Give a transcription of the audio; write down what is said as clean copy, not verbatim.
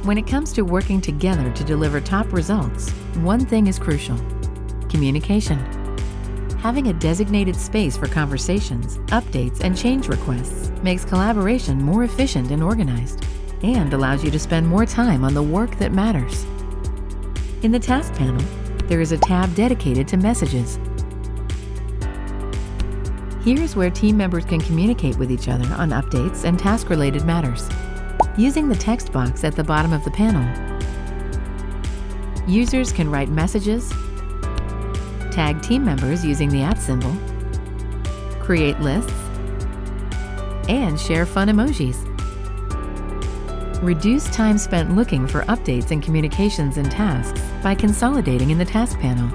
When it comes to working together to deliver top results, one thing is crucial: communication. Having a designated space for conversations, updates, and change requests makes collaboration more efficient and organized, and allows you to spend more time on the work that matters. In the Task panel, there is a tab dedicated to messages. Here's where team members can communicate with each other on updates and task-related matters. Using the text box at the bottom of the panel, users can write messages, tag team members using the @ symbol, create lists, and share fun emojis. Reduce time spent looking for updates and communications and tasks by consolidating in the Task panel.